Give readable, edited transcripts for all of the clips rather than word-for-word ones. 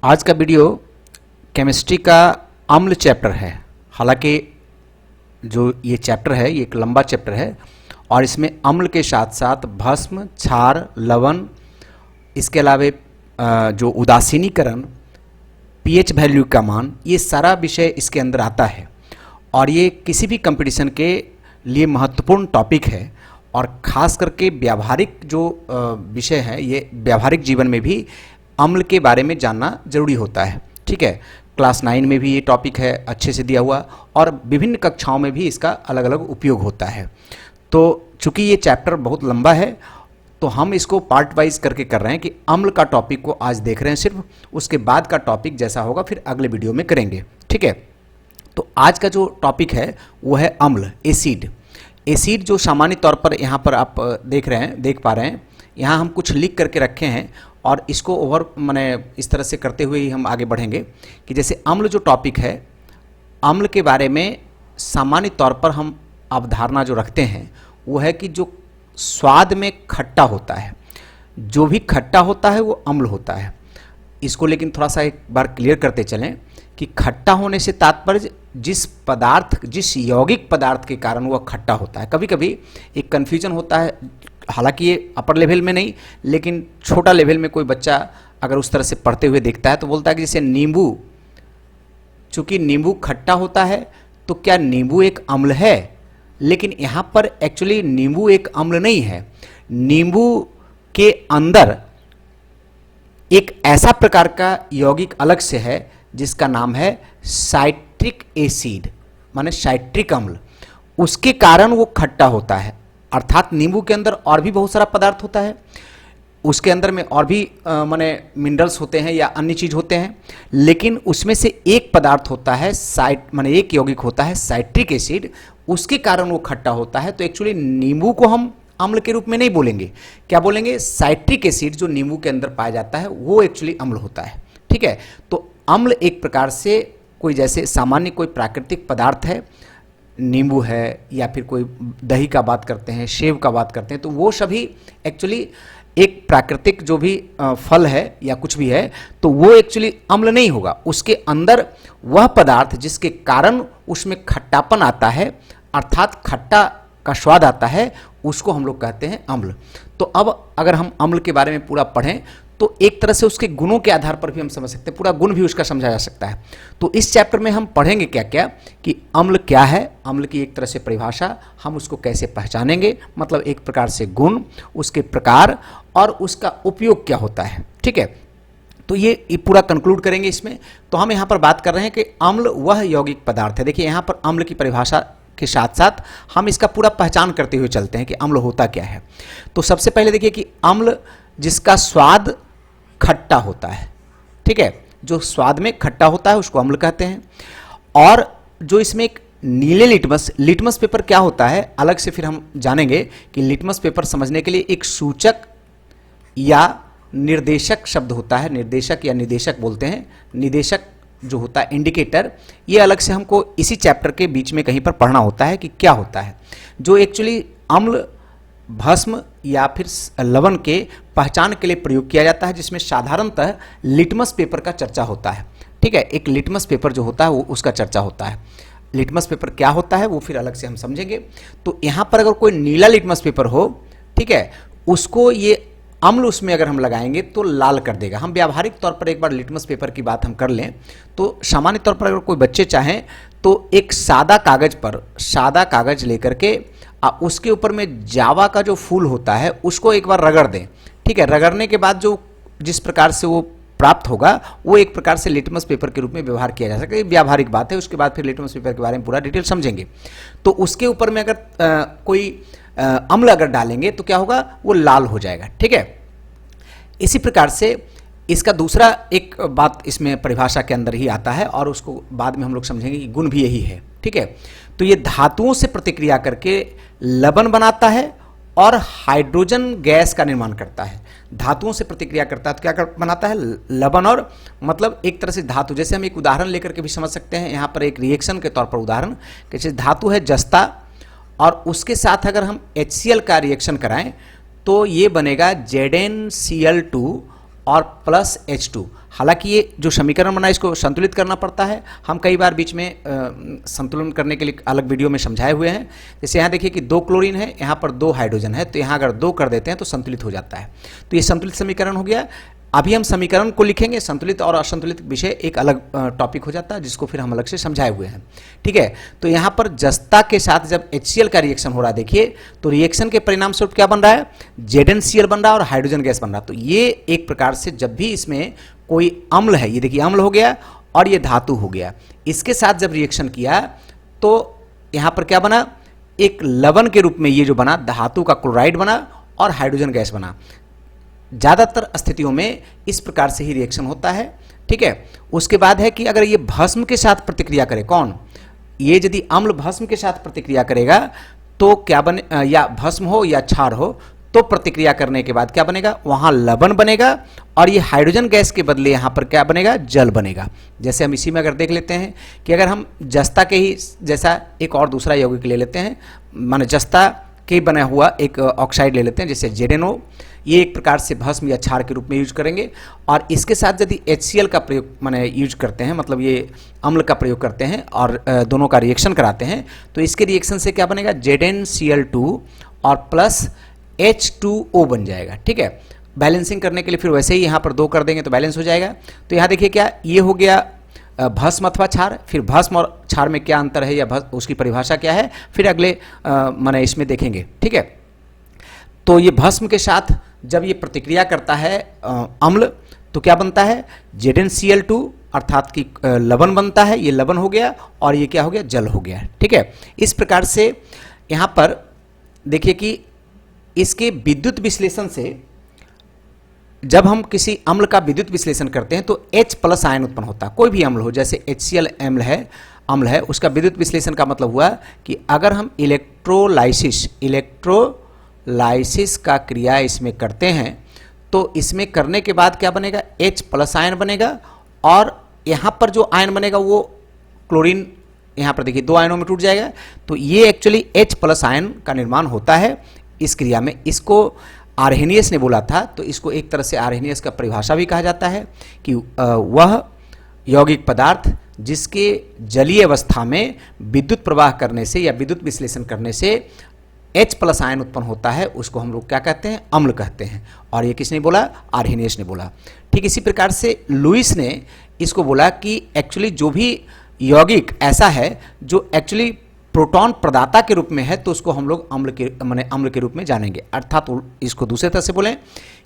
आज का video chemistry का अम्ल चैप्टर है। हालांकि जो ये चैप्टर है ये एक लंबा चैप्टर है और इसमें अम्ल के साथ साथ भस्म, क्षार, लवण, इसके अलावे जो उदासीनीकरण, पीएच वैल्यू का मान, ये सारा विषय इसके अंदर आता है और ये किसी भी कंपटीशन के लिए महत्वपूर्ण टॉपिक है और ख़ास करके व्यावहारिक जो विषय है ये व्यावहारिक जीवन में भी अम्ल के बारे में जानना जरूरी होता है। ठीक है, क्लास 9 में भी ये टॉपिक है अच्छे से दिया हुआ और विभिन्न कक्षाओं में भी इसका अलग अलग उपयोग होता है। तो चूंकि ये चैप्टर बहुत लंबा है तो हम इसको पार्ट वाइज करके कर रहे हैं कि अम्ल का टॉपिक को आज देख रहे हैं सिर्फ, उसके बाद का टॉपिक जैसा होगा फिर अगले वीडियो में करेंगे। ठीक है, तो आज का जो टॉपिक है वो है अम्ल, एसिड। एसिड जो सामान्य तौर पर यहाँ पर आप देख पा रहे हैं, यहाँ हम कुछ लिख करके रखे हैं और इसको माने इस तरह से करते हुए ही हम आगे बढ़ेंगे कि जैसे अम्ल जो टॉपिक है, अम्ल के बारे में सामान्य तौर पर हम अवधारणा जो रखते हैं वो है कि जो स्वाद में खट्टा होता है, जो भी खट्टा होता है वो अम्ल होता है। इसको लेकिन थोड़ा सा एक बार क्लियर करते चलें कि खट्टा होने से तात्पर्य जिस पदार्थ, जिस यौगिक पदार्थ के कारण वह खट्टा होता है। कभी कभी एक कन्फ्यूजन होता है, हालांकि ये अपर लेवल में नहीं लेकिन छोटा लेवल में कोई बच्चा अगर उस तरह से पढ़ते हुए देखता है तो बोलता है कि जैसे नींबू, चूंकि नींबू खट्टा होता है तो क्या नींबू एक अम्ल है? लेकिन यहाँ पर एक्चुअली नींबू एक अम्ल नहीं है। नींबू के अंदर एक ऐसा प्रकार का यौगिक अलग से है जिसका नाम है साइट्रिक एसिड, माने साइट्रिक अम्ल। उसके कारण वो खट्टा होता है। अर्थात नींबू के अंदर और भी बहुत सारा पदार्थ होता है, उसके अंदर में और भी माने मिनरल्स होते हैं या अन्य चीज होते हैं, लेकिन उसमें से एक पदार्थ होता है माने एक यौगिक होता है साइट्रिक एसिड, उसके कारण वो खट्टा होता है। तो एक्चुअली नींबू को हम अम्ल के रूप में नहीं बोलेंगे, क्या बोलेंगे? साइट्रिक एसिड जो नींबू के अंदर पाया जाता है वो एक्चुअली अम्ल होता है। ठीक है, तो अम्ल एक प्रकार से कोई जैसे सामान्य कोई प्राकृतिक पदार्थ है, नींबू है या फिर कोई दही का बात करते हैं, सेब का बात करते हैं, तो वो सभी एक्चुअली एक प्राकृतिक जो भी फल है या कुछ भी है तो वो एक्चुअली अम्ल नहीं होगा। उसके अंदर वह पदार्थ जिसके कारण उसमें खट्टापन आता है, अर्थात खट्टा का स्वाद आता है, उसको हम लोग कहते हैं अम्ल। तो अब अगर हम अम्ल के बारे में पूरा पढ़ें तो एक तरह से उसके गुणों के आधार पर भी हम समझ सकते हैं, पूरा गुण भी उसका समझा जा सकता है। तो इस चैप्टर में हम पढ़ेंगे क्या क्या कि अम्ल क्या है, अम्ल की एक तरह से परिभाषा, हम उसको कैसे पहचानेंगे, मतलब एक प्रकार से गुण, उसके प्रकार और उसका उपयोग क्या होता है। ठीक है, तो ये पूरा कंक्लूड करेंगे इसमें। तो हम यहाँ पर बात कर रहे हैं कि अम्ल वह यौगिक पदार्थ है। देखिए यहाँ पर अम्ल की परिभाषा के साथ साथ हम इसका पूरा पहचान करते हुए चलते हैं कि अम्ल होता क्या है। तो सबसे पहले देखिए कि अम्ल जिसका स्वाद खट्टा होता है। ठीक है, जो स्वाद में खट्टा होता है उसको अम्ल कहते हैं। और जो इसमें एक नीले लिटमस पेपर क्या होता है अलग से फिर हम जानेंगे कि लिटमस पेपर समझने के लिए एक सूचक या निर्देशक शब्द होता है, निर्देशक या निदेशक बोलते हैं, निदेशक जो होता है इंडिकेटर, ये अलग से हमको इसी चैप्टर के बीच में कहीं पर पढ़ना होता है कि क्या होता है, जो एक्चुअली अम्ल, भस्म या फिर लवण के पहचान के लिए प्रयोग किया जाता है, जिसमें साधारणतः लिटमस पेपर का चर्चा होता है। ठीक है, एक लिटमस पेपर जो होता है वो उसका चर्चा होता है। लिटमस पेपर क्या होता है वो फिर अलग से हम समझेंगे। तो यहाँ पर अगर कोई नीला लिटमस पेपर हो, ठीक है, उसको ये अम्ल उसमें अगर हम लगाएंगे तो लाल कर देगा। हम व्यावहारिक तौर पर एक बार लिटमस पेपर की बात हम कर लें तो सामान्य तौर पर अगर कोई बच्चे चाहें तो एक सादा कागज लेकर के उसके ऊपर में जावा का जो फूल होता है उसको एक बार रगड़ दें। ठीक है, रगड़ने के बाद जो जिस प्रकार से वो प्राप्त होगा वो एक प्रकार से लिटमस पेपर के रूप में व्यवहार किया जा सकता है। व्यावहारिक बात है, उसके बाद फिर लिटमस पेपर के बारे में पूरा डिटेल समझेंगे। तो उसके ऊपर में अगर कोई अम्ल अगर डालेंगे तो क्या होगा, वो लाल हो जाएगा। ठीक है, इसी प्रकार से इसका दूसरा एक बात इसमें परिभाषा के अंदर ही आता है और उसको बाद में हम लोग समझेंगे कि गुण भी यही है। ठीक है, तो ये धातुओं से प्रतिक्रिया करके लवण बनाता है और हाइड्रोजन गैस का निर्माण करता है। धातुओं से प्रतिक्रिया करता है तो क्या बनाता है, लवण, और मतलब एक तरह से धातु, जैसे हम एक उदाहरण लेकर के भी समझ सकते हैं। यहाँ पर एक रिएक्शन के तौर पर उदाहरण, जैसे धातु है जस्ता और उसके साथ अगर हम HCl का रिएक्शन कराएं तो ये बनेगा ZnCl2 और प्लस H2। हालांकि ये जो समीकरण बना इसको संतुलित करना पड़ता है, हम कई बार बीच में संतुलन करने के लिए अलग वीडियो में समझाए हुए हैं। जैसे यहाँ देखिए कि 2 क्लोरीन है, यहाँ पर 2 हाइड्रोजन है, तो यहाँ अगर 2 कर देते हैं तो संतुलित हो जाता है। तो ये संतुलित समीकरण हो गया। अभी हम समीकरण को लिखेंगे, संतुलित और असंतुलित विषय एक अलग टॉपिक हो जाता है जिसको फिर हम अलग से समझाए हुए हैं। ठीक है, तो यहाँ पर जस्ता के साथ जब HCl का रिएक्शन हो रहा है, देखिए तो रिएक्शन के परिणाम स्वरूप क्या बन रहा है, ZnCl बन रहा है और हाइड्रोजन गैस बन रहा है। तो ये एक प्रकार से जब भी इसमें कोई अम्ल है, ये देखिए अम्ल हो गया और ये धातु हो गया, इसके साथ जब रिएक्शन किया तो यहाँ पर क्या बना, एक लवण के रूप में ये जो बना धातु का क्लोराइड बना और हाइड्रोजन गैस बना। ज़्यादातर स्थितियों में इस प्रकार से ही रिएक्शन होता है। ठीक है, उसके बाद है कि अगर ये भस्म के साथ प्रतिक्रिया करे, कौन, ये यदि अम्ल भस्म के साथ प्रतिक्रिया करेगा तो क्या बने, या भस्म हो या क्षार हो, तो प्रतिक्रिया करने के बाद क्या बनेगा, वहाँ लवण बनेगा और ये हाइड्रोजन गैस के बदले यहाँ पर क्या बनेगा, जल बनेगा। जैसे हम इसी में अगर देख लेते हैं कि अगर हम जस्ता के ही जैसा एक और दूसरा यौगिक ले लेते हैं, माने जस्ता के बना हुआ एक ऑक्साइड ले लेते हैं जैसे ZnO, ये एक प्रकार से भस्म या क्षार के रूप में यूज करेंगे और इसके साथ यदि HCl का प्रयोग माने यूज करते हैं, मतलब ये अम्ल का प्रयोग करते हैं और दोनों का रिएक्शन कराते हैं, तो इसके रिएक्शन से क्या बनेगा, ZnCl2 और प्लस H2O बन जाएगा। ठीक है, बैलेंसिंग करने के लिए फिर वैसे ही यहाँ पर 2 कर देंगे तो बैलेंस हो जाएगा। तो यहाँ देखिए क्या ये हो गया भस्म अथवा क्षार, फिर भस्म और क्षार में क्या अंतर है या उसकी परिभाषा क्या है फिर अगले माने इसमें देखेंगे। ठीक है, तो ये भस्म के साथ जब ये प्रतिक्रिया करता है अम्ल तो क्या बनता है, ZnCl2 अर्थात कि लवण बनता है, ये लवण हो गया और ये क्या हो गया, जल हो गया। ठीक है, इस प्रकार से यहाँ पर देखिए कि इसके विद्युत विश्लेषण से जब हम किसी अम्ल का विद्युत विश्लेषण करते हैं तो H+ आयन उत्पन्न होता है। कोई भी अम्ल हो, जैसे HCl अम्ल है, उसका विद्युत विश्लेषण का मतलब हुआ कि अगर हम इलेक्ट्रोलाइसिस का क्रिया इसमें करते हैं तो इसमें करने के बाद क्या बनेगा, H+ आयन बनेगा और यहाँ पर जो आयन बनेगा वो क्लोरीन, यहाँ पर देखिए 2 आयनों में टूट जाएगा। तो ये एक्चुअली H+ आयन का निर्माण होता है इस क्रिया में। इसको आर्हेनियस ने बोला था, तो इसको एक तरह से आर्हेनियस का परिभाषा भी कहा जाता है कि वह यौगिक पदार्थ जिसके जलीय अवस्था में विद्युत प्रवाह करने से या विद्युत विश्लेषण करने से H+ आयन उत्पन्न होता है, उसको हम लोग क्या कहते हैं, अम्ल कहते हैं। और ये किसने बोला, आर्हेनियस ने बोला। ठीक इसी प्रकार से लुईस ने इसको बोला कि एक्चुअली जो भी यौगिक ऐसा है जो एक्चुअली प्रोटॉन प्रदाता के रूप में है तो उसको हम लोग अम्ल के रूप में जानेंगे। अर्थात इसको दूसरे तरह से बोलें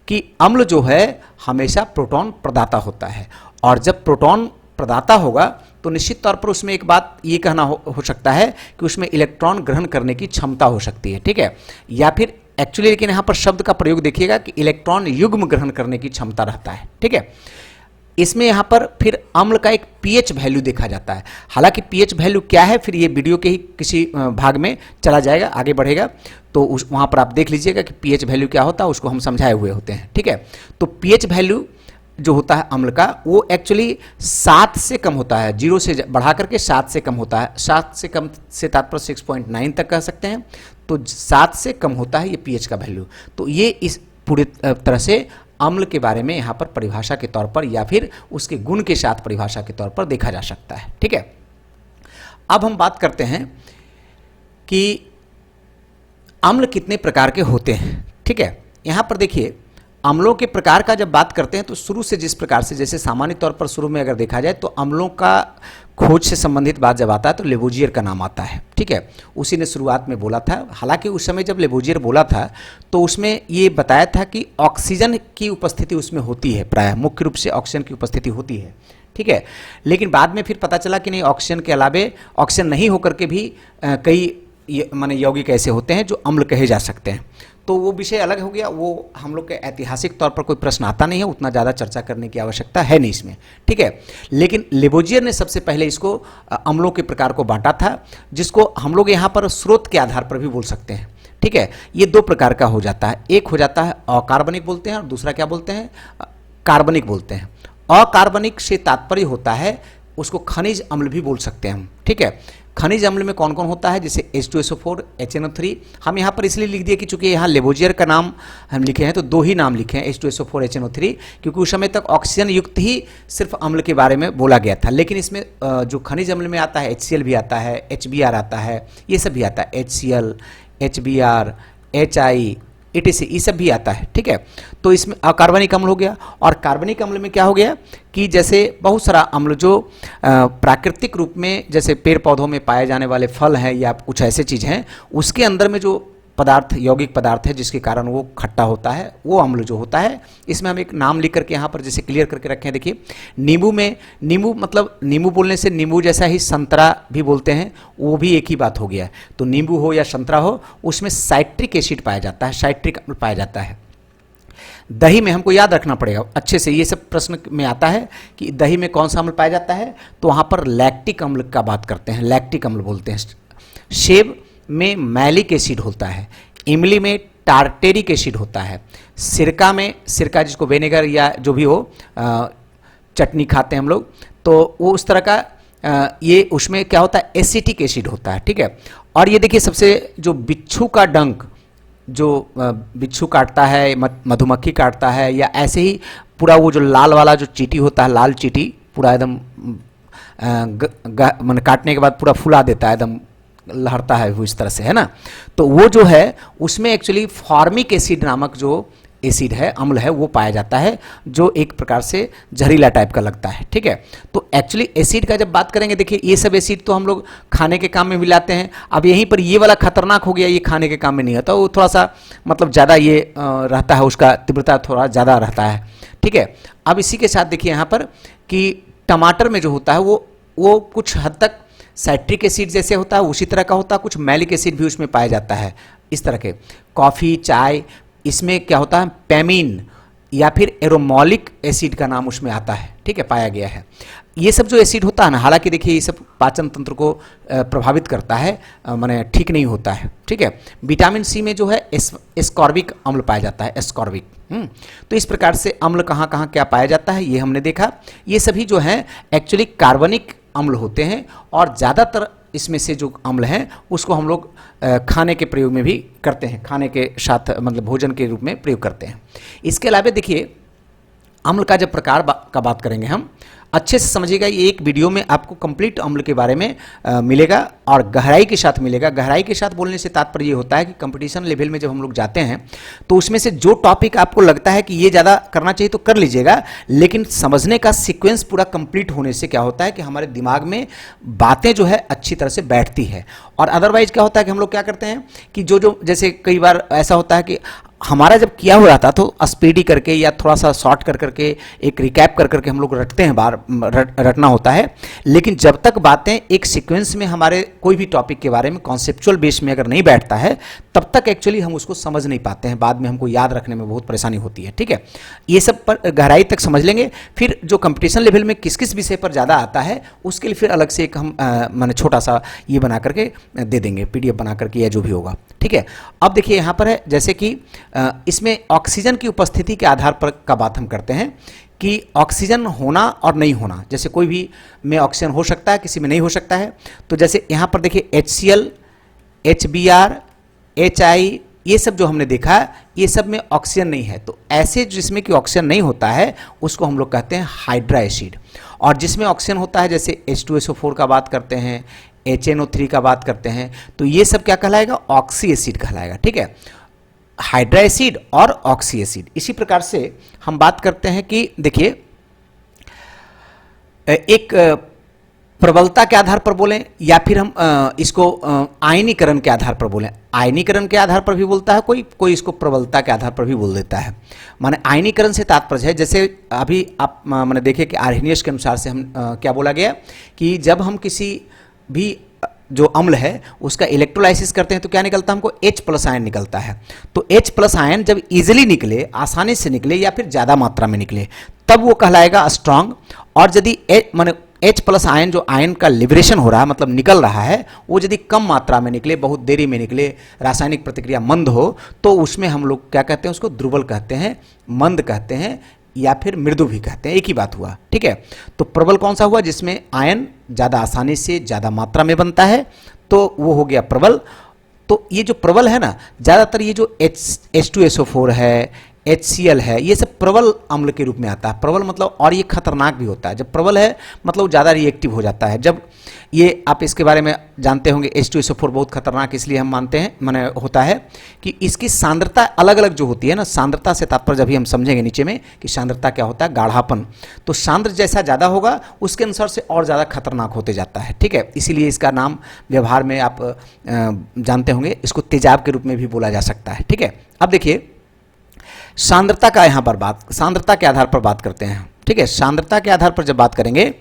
कि अम्ल जो है हमेशा प्रोटॉन प्रदाता होता है, और जब प्रोटॉन प्रदाता होगा तो निश्चित तौर पर उसमें एक बात ये कहना हो सकता है कि उसमें इलेक्ट्रॉन ग्रहण करने की क्षमता हो सकती है। ठीक है, या फिर एक्चुअली लेकिन यहाँ पर शब्द का प्रयोग देखिएगा कि इलेक्ट्रॉन युग्म ग्रहण करने की क्षमता रहता है। ठीक है, इसमें यहाँ पर फिर अम्ल का एक pH वैल्यू देखा जाता है। हालांकि pH वैल्यू क्या है फिर ये वीडियो के ही किसी भाग में चला जाएगा, आगे बढ़ेगा तो वहाँ पर आप देख लीजिएगा कि pH वैल्यू क्या होता है, उसको हम समझाए हुए होते हैं। ठीक है, तो pH वैल्यू जो होता है अम्ल का वो एक्चुअली 7 से कम होता है, 0 से बढ़ा करके 7 से कम होता है। 7 से कम से तात्पर्य 6.9 तक कह सकते हैं। तो 7 से कम होता है ये pH का वैल्यू। तो ये इस पूरी तरह से अम्ल के बारे में यहाँ पर परिभाषा के तौर पर या फिर उसके गुण के साथ परिभाषा के तौर पर देखा जा सकता है। ठीक है, अब हम बात करते हैं कि अम्ल कितने प्रकार के होते हैं। ठीक है, यहाँ पर देखिए अम्लों के प्रकार का जब बात करते हैं तो शुरू से जिस प्रकार से, जैसे सामान्य तौर पर शुरू में अगर देखा जाए तो अम्लों का खोज से संबंधित बात जब आता है तो लेवोजियर का नाम आता है। ठीक है, उसी ने शुरुआत में बोला था। हालांकि उस समय जब लेवोजियर बोला था तो उसमें ये बताया था कि ऑक्सीजन की उपस्थिति उसमें होती है, प्रायः मुख्य रूप से ऑक्सीजन की उपस्थिति होती है। ठीक है, लेकिन बाद में फिर पता चला कि नहीं, ऑक्सीजन के अलावे ऑक्सीजन नहीं होकर के भी कई माने यौगिक ऐसे होते हैं जो अम्ल कहे जा सकते हैं। तो वो विषय अलग हो गया, वो हम लोग के ऐतिहासिक तौर पर कोई प्रश्न आता नहीं है, उतना ज़्यादा चर्चा करने की आवश्यकता है नहीं इसमें। ठीक है, लेकिन लेवोजियर ने सबसे पहले इसको अम्लों के प्रकार को बांटा था, जिसको हम लोग यहाँ पर स्रोत के आधार पर भी बोल सकते हैं। ठीक है, ये 2 प्रकार का हो जाता है, एक हो जाता है अकार्बनिक बोलते हैं और दूसरा क्या बोलते हैं, कार्बनिक बोलते हैं। अकार्बनिक से तात्पर्य होता है उसको खनिज अम्ल भी बोल सकते हैं हम। ठीक है, खनिज अम्ल में कौन कौन होता है, जैसे H2SO4, HNO3। हम यहाँ पर इसलिए लिख दिए कि चूंकि यहाँ लेवोजियर का नाम हम लिखे हैं तो दो ही नाम लिखे हैं, H2SO4, HNO3, क्योंकि उस समय तक ऑक्सीजन युक्त ही सिर्फ अम्ल के बारे में बोला गया था। लेकिन इसमें जो खनिज अम्ल में आता है HCl भी आता है, HBr आता है, ये सब भी आता है, HCl, HBr, HI, ETC, ये सब भी आता है। ठीक है, तो इसमें अकार्बनिक अम्ल हो गया। और कार्बनिक अम्ल में क्या हो गया कि जैसे बहुत सारा अम्ल जो प्राकृतिक रूप में जैसे पेड़ पौधों में पाए जाने वाले फल हैं या कुछ ऐसे चीज़ हैं, उसके अंदर में जो पदार्थ, यौगिक पदार्थ है जिसके कारण वो खट्टा होता है, वो अम्ल जो होता है। इसमें हम एक नाम लिख करके यहाँ पर जैसे क्लियर करके रखें। देखिए नींबू में, नींबू मतलब नींबू बोलने से नींबू जैसा ही संतरा भी बोलते हैं, वो भी एक ही बात हो गया है। तो नींबू हो या संतरा हो, उसमें साइट्रिक एसिड पाया जाता है, साइट्रिक अम्ल पाया जाता है। दही में हमको याद रखना पड़ेगा अच्छे से, ये सब प्रश्न में आता है कि दही में कौन सा अम्ल पाया जाता है, तो वहाँ पर लैक्टिक अम्ल का बात करते हैं, लैक्टिक अम्ल बोलते हैं। सेब में मैलिक एसिड होता है, इमली में टार्टेरिक एसिड होता है, सिरका में, सिरका जिसको विनेगर या जो भी हो चटनी खाते हैं हम लोग, तो वो उस तरह का ये उसमें क्या होता है, एसिटिक एसिड होता है। ठीक है, और ये देखिए सबसे जो बिच्छू का डंक, जो बिच्छू काटता है, मधुमक्खी काटता है, या ऐसे ही पूरा वो जो लाल वाला जो चींटी होता है, लाल चींटी पूरा एकदम मैंने काटने के बाद पूरा फुला देता है, एकदम लहरता है वो इस तरह से, है ना। तो वो जो है उसमें एक्चुअली फॉर्मिक एसिड नामक जो एसिड है, अम्ल है, वो पाया जाता है, जो एक प्रकार से जहरीला टाइप का लगता है। ठीक है, तो एक्चुअली एसिड का जब बात करेंगे, देखिए ये सब एसिड तो हम लोग खाने के काम में मिलाते हैं। अब यहीं पर ये वाला खतरनाक हो गया, ये खाने के काम में नहीं होता, वो थोड़ा सा मतलब ज़्यादा ये रहता है, उसका तीव्रता थोड़ा ज़्यादा रहता है। ठीक है, अब इसी के साथ देखिए यहाँ पर कि टमाटर में जो होता है वो कुछ हद तक साइट्रिक एसिड जैसे होता है उसी तरह का होता है, कुछ मैलिक एसिड भी उसमें पाया जाता है इस तरह के। कॉफ़ी, चाय, इसमें क्या होता है, पैमिन या फिर एरोमोलिक एसिड का नाम उसमें आता है। ठीक है, पाया गया है। ये सब जो एसिड होता है ना, हालांकि देखिए ये सब पाचन तंत्र को प्रभावित करता है, माने ठीक नहीं होता है। ठीक है, विटामिन सी में जो है एस्कॉर्बिक अम्ल पाया जाता है, एस्कॉर्बिक। तो इस प्रकार से अम्ल कहाँ कहाँ क्या पाया जाता है ये हमने देखा। ये सभी जो है एक्चुअली कार्बनिक अम्ल होते हैं, और ज़्यादातर इसमें से जो अम्ल हैं उसको हम लोग खाने के प्रयोग में भी करते हैं, खाने के साथ मतलब भोजन के रूप में प्रयोग करते हैं। इसके अलावा देखिए अम्ल का जब प्रकार का बात करेंगे हम, अच्छे से समझिएगा, ये एक वीडियो में आपको कंप्लीट अम्ल के बारे में मिलेगा और गहराई के साथ मिलेगा। गहराई के साथ बोलने से तात्पर्य ये होता है कि कंपटीशन लेवल में जब हम लोग जाते हैं तो उसमें से जो टॉपिक आपको लगता है कि ये ज़्यादा करना चाहिए तो कर लीजिएगा, लेकिन समझने का सीक्वेंस पूरा कंप्लीट होने से क्या होता है कि हमारे दिमाग में बातें जो है अच्छी तरह से बैठती है। और अदरवाइज क्या होता है कि हम लोग क्या करते हैं कि जो जैसे कई बार ऐसा होता है कि हमारा जब किया हुआ था तो स्पीडी करके या थोड़ा सा शॉर्ट कर करके एक रिकैप कर करके हम लोग रटते हैं, बार रटना होता है। लेकिन जब तक बातें एक सीक्वेंस में हमारे कोई भी टॉपिक के बारे में कॉन्सेप्चुअल बेस में अगर नहीं बैठता है तब तक एक्चुअली हम उसको समझ नहीं पाते हैं, बाद में हमको याद रखने में बहुत परेशानी होती है। ठीक है, ये सब पर गहराई तक समझ लेंगे। फिर जो कंपटीशन लेवल में किस किस विषय पर ज़्यादा आता है उसके लिए फिर अलग से एक हम मैंने छोटा सा ये बना करके दे देंगे, PDF बना करके या जो भी होगा। ठीक है, अब देखिए यहाँ पर है जैसे कि इसमें ऑक्सीजन की उपस्थिति के आधार पर का बात हम करते हैं कि ऑक्सीजन होना और नहीं होना, जैसे कोई भी में ऑक्सीजन हो सकता है, किसी में नहीं हो सकता है। तो जैसे यहाँ पर देखिए HCl, HBr, HI, ये सब जो हमने देखा ये सब में ऑक्सीजन नहीं है। तो ऐसे जिसमें कि ऑक्सीजन नहीं होता है उसको हम लोग कहते हैं हाइड्रा एसिड, और जिसमें ऑक्सीजन होता है जैसे H2SO4 का बात करते हैं, HNO3 का बात करते हैं, तो ये सब क्या कहलाएगा, ऑक्सी एसिड कहलाएगा। ठीक है, हाइड्रा एसिड और ऑक्सी एसिड। इसी प्रकार से हम बात करते हैं कि देखिए एक प्रबलता के आधार पर बोलें या फिर हम इसको आयनीकरण के आधार पर बोलें। आयनीकरण के आधार पर भी बोलता है कोई इसको प्रबलता के आधार पर भी बोल देता है। माने आयनीकरण से तात्पर्य है, जैसे अभी आप मैंने देखे कि आर्हेनियस के अनुसार से हम क्या बोला गया कि जब हम किसी भी जो अम्ल है उसका इलेक्ट्रोलाइसिस करते हैं तो क्या निकलता है, हमको H+ आयन निकलता है। तो H+ आयन जब इजीली निकले, आसानी से निकले या फिर ज़्यादा मात्रा में निकले तब वो कहलाएगा स्ट्रांग। और यदि माने H+ आयन जो आयन का लिबरेशन हो रहा है मतलब निकल रहा है, वो यदि कम मात्रा में निकले, बहुत देरी में निकले, रासायनिक प्रतिक्रिया मंद हो, तो उसमें हम लोग क्या कहते हैं, उसको दुर्बल कहते हैं, मंद कहते हैं, या फिर मृदु भी कहते हैं, एक ही बात हुआ, ठीक है। तो प्रबल कौन सा हुआ? जिसमें आयन ज़्यादा आसानी से ज़्यादा मात्रा में बनता है, तो वो हो गया प्रबल। तो ये जो प्रबल है ना, ज़्यादातर ये जो H2SO4 है, HCl है, ये सब प्रबल अम्ल के रूप में आता है। प्रबल मतलब, और ये खतरनाक भी होता है। जब प्रबल है मतलब ज़्यादा रिएक्टिव हो जाता है। जब ये आप इसके बारे में जानते होंगे, H2SO4 बहुत खतरनाक इसलिए हम मानते हैं, माने होता है कि इसकी सांद्रता अलग अलग जो होती है ना, सांद्रता से तात्पर्य जब भी हम समझेंगे नीचे में कि सांद्रता क्या होता है, गाढ़ापन। तो सांद्र जैसा ज़्यादा होगा उसके अनुसार से और ज़्यादा खतरनाक होते जाता है, ठीक है। इसीलिए इसका नाम व्यवहार में आप जानते होंगे, इसको तेजाब के रूप में भी बोला जा सकता है, ठीक है। अब देखिए सांद्रता का यहाँ पर सांद्रता के आधार पर बात करते हैं, ठीक है। सांद्रता के आधार पर जब बात करेंगे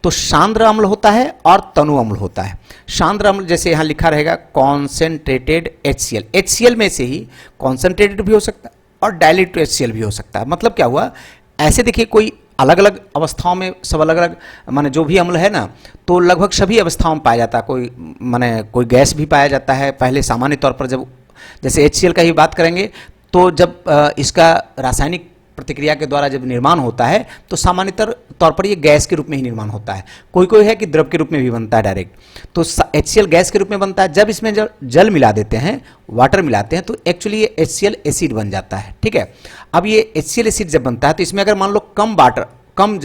तो सांद्र अम्ल होता है और तनु अम्ल होता है। सांद्र अम्ल जैसे यहाँ लिखा रहेगा कॉन्सेंट्रेटेड HCl, HCl में से ही कॉन्सेंट्रेटेड भी हो सकता है और डायल्यूटेड HCl भी हो सकता है। मतलब क्या हुआ, ऐसे देखिए कोई अलग अलग अवस्थाओं में सब अलग अलग, माने जो भी अम्ल है ना, तो लगभग सभी अवस्थाओं में पाया जाता है। कोई माने कोई गैस भी पाया जाता है। पहले सामान्य तौर पर जब जैसे HCl का ही बात करेंगे तो जब इसका रासायनिक प्रतिक्रिया के द्वारा जब निर्माण होता है तो सामान्यतः तौर पर ये गैस के रूप में ही निर्माण होता है। कोई कोई है कि द्रव के रूप में भी बनता है डायरेक्ट, तो HCl गैस के रूप में बनता है। जब इसमें जल मिला देते हैं, वाटर मिलाते हैं, तो एक्चुअली ये HCl एसिड बन जाता है, ठीक है। अब ये HCl एसिड जब बनता है तो इसमें अगर मान लो कम